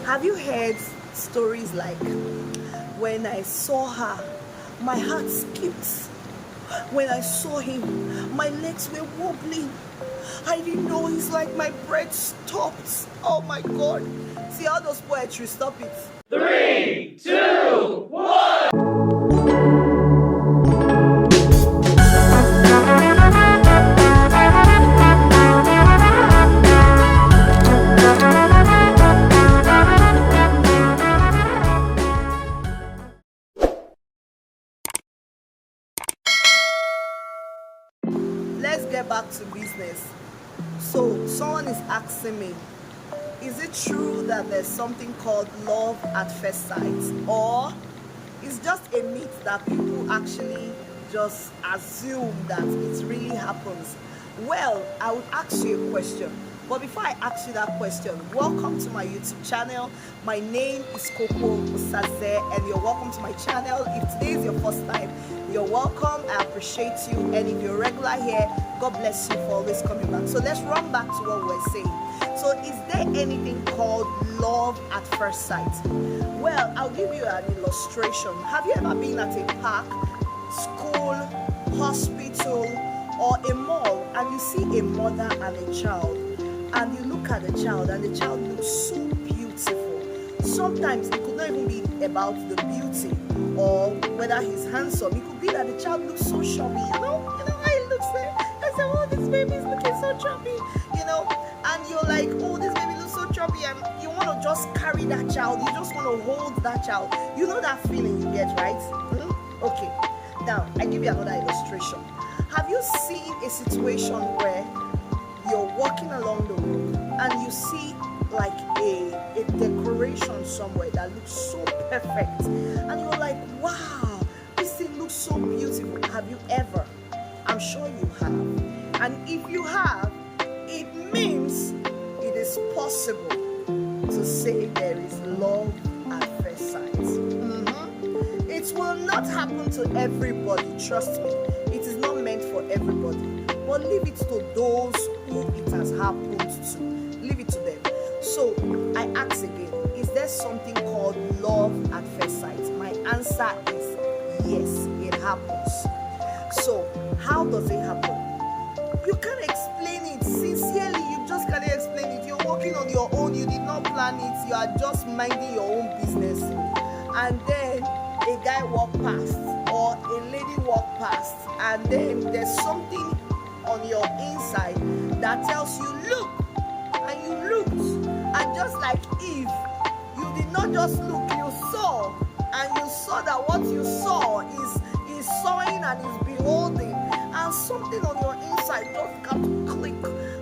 Have you heard stories like, when I saw her, my heart skipped. When I saw him, my legs were wobbling. I didn't know, it's like my breath stopped. Oh my God. See all those poetry, stop it. 3, 2, 1. Let's get back to business. So someone is asking me, is it true that there's something called love at first sight, or it's just a myth that people actually just assume that it really happens? Well, I would ask you a question, but before I ask you that question, welcome to my YouTube channel. My name is Coco Osaze, and you're welcome to my channel. If today is your first time, you're welcome. I appreciate you, and if you're regular here, God bless you for always coming back. So let's run back to what we're saying. So is there anything called love at first sight? Well, I'll give you an illustration. Have you ever been at a park, school, hospital, or a mall, and you see a mother and a child, and you look at the child, and the child looks so beautiful? Sometimes it could not even be about the beauty or whether he's handsome. It could be that the child looks so chubby, you know how he looks there. I said, oh, this baby's looking so chubby, and you're like, oh, this baby looks so chubby, and you want to just carry that child, you just want to hold that child. You know that feeling you get, right? Okay, now I give you another illustration. Have you seen a situation where you're walking along the road and you see like a decoration somewhere that looks so perfect, and you're like, wow, this thing looks so beautiful? Have you ever? I'm sure you have. And if you have, it means it is possible to say there is love at first sight. It will not happen to everybody, trust me. It is not meant for everybody, but leave it to those who it has happened to. Leave it to them. So I ask again, is there something called love at first sight? My answer is yes, it happens. So how does it happen? You can't explain it. Sincerely, you just can't explain it. You're walking on your own, you did not plan it, you are just minding your own business, and then a guy walk past or a lady walk past, and then there's something on your inside that tells you look, and you looked, and just like Eve, you did not just look, you saw, and you saw that what you saw is sawing and is beholding, and something on your inside just got to click,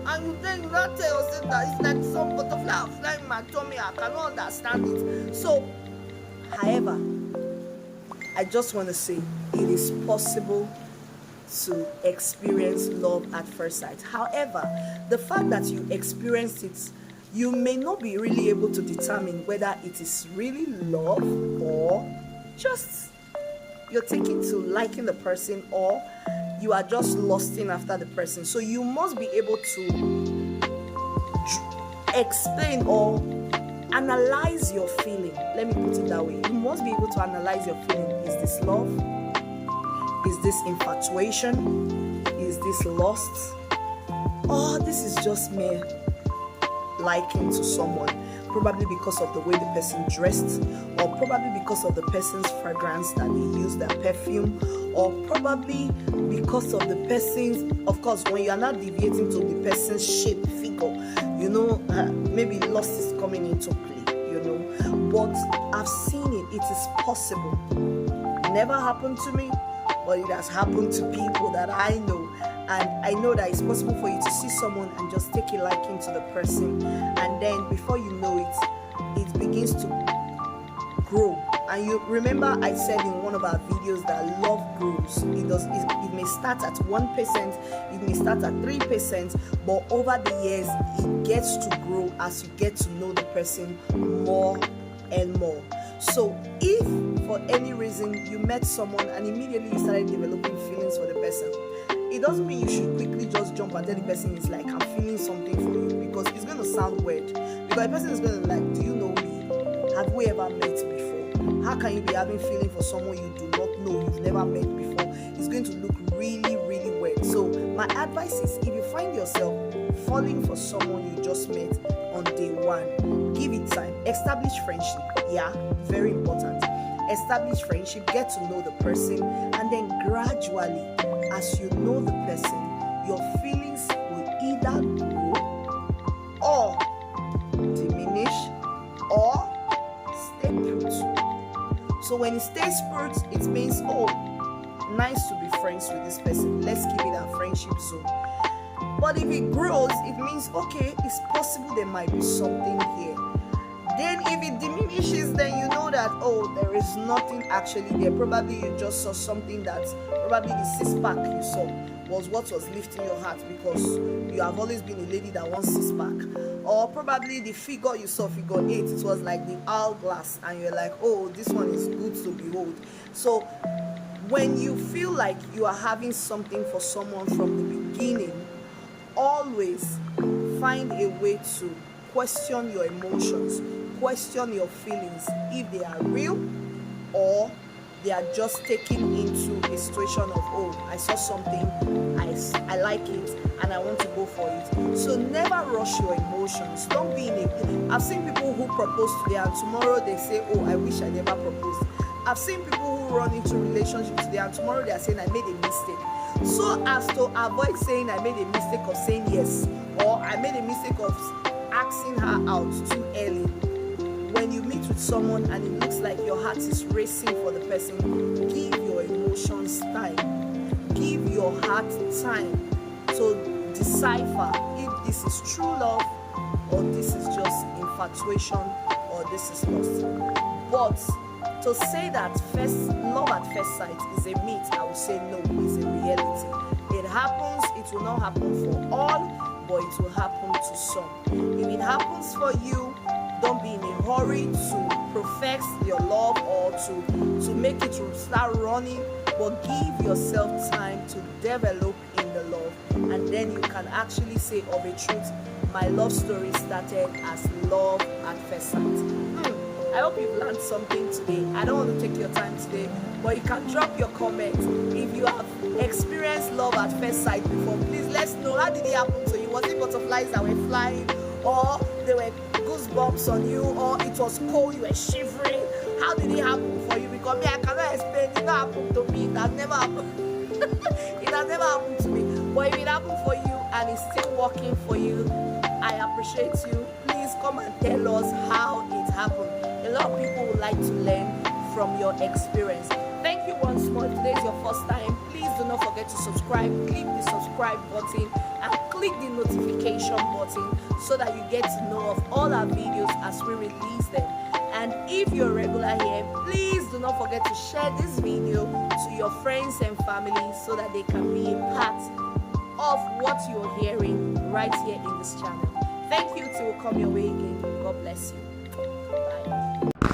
and then you not tell yourself that it's like some butterfly flying in my tummy. I cannot understand it. So however, I just want to say it is possible to experience love at first sight. However, the fact that you experienced it, you may not be really able to determine whether it is really love or just you're taking to liking the person, or you are just lusting after the person. So you must be able to explain or analyze your feeling. Let me put it that way. You must be able to analyze your feeling. Is this love? Is this infatuation? Is this lust? Or this is just mere liking to someone, probably because of the way the person dressed, or probably because of the person's fragrance that they use, their perfume, or probably because of the person's, of course, when you are not deviating to the person's shape, figure, maybe lust is coming into play, but I've seen it. It is possible. It never happened to me, but it has happened to people that I know. And I know that it's possible for you to see someone and just take a liking to the person, and then before you know it, it begins to grow. And you remember I said in one of our videos that love grows. It may start at 1%, it may start at 3%, but over the years it gets to grow as you get to know the person more and more. So if for any reason you met someone and immediately you started developing feelings for the person, it doesn't mean you should quickly just jump and tell the person it's like, I'm feeling something for you, because it's going to sound weird. Because the person is going to like, do you know me? Have we ever met before? How can you be having feeling for someone you do not know, you've never met before? It's going to look really, really weird. So my advice is, if you find yourself falling for someone you just met on day one, give it time. Establish friendship. Yeah, very important. Establish friendship, get to know the person, and then gradually, as you know the person, your feelings will either grow or diminish or stay put. So when it stays put, it means, oh, nice to be friends with this person, let's keep it a friendship zone. But if it grows, it means, okay, it's possible there might be something here. Then if it diminishes, then you know that, oh, there is nothing actually there. Probably you just saw something that, probably the six-pack you saw was what was lifting your heart, because you have always been a lady that wants six-pack. Or probably the figure you saw, figure 8, it was like the hourglass, and you're like, oh, this one is good to behold. So when you feel like you are having something for someone from the beginning, always find a way to question your emotions, question your feelings, if they are real or they are just taken into a situation of, oh, I saw something, I like it, and I want to go for it. So never rush your emotions. Don't be in a... I've seen people who propose today and tomorrow they say, oh, I wish I never proposed. I've seen people who run into relationships today and tomorrow they are saying, I made a mistake. So as to avoid saying I made a mistake of saying yes, or I made a mistake of asking her out too early. When you meet with someone and it looks like your heart is racing for the person, give your emotions time. Give your heart time to decipher if this is true love or this is just infatuation or this is lust. But to say that love at first sight is a myth, I would say no, it's a reality. It happens, it will not happen for all, but it will happen to some. If it happens for you, don't be in a hurry to profess your love or to make it to start running, but give yourself time to develop in the love, and then you can actually say of a truth, my love story started as love at first sight. I hope you've learned something today. I don't want to take your time today, but you can drop your comment. If you have experienced love at first sight before, please let's know. How did it happen to you? Was it butterflies that were flying, or there were goosebumps on you, or it was cold, you were shivering? How did it happen for you? Because me, I cannot explain. It not happened to me. It has never happened. It has never happened to me. But if it happened for you and it's still working for you, I appreciate you. Please come and tell us how it happened. A lot of people would like to learn from your experience. Thank you once more. If today is your first time, please do not forget to subscribe. Click the subscribe button and click the notification button so that you get to know of all our videos as we release them. And if you're a regular here, please do not forget to share this video to your friends and family so that they can be a part of what you're hearing right here in this channel. Thank you till we come your way again. God bless you. Bye.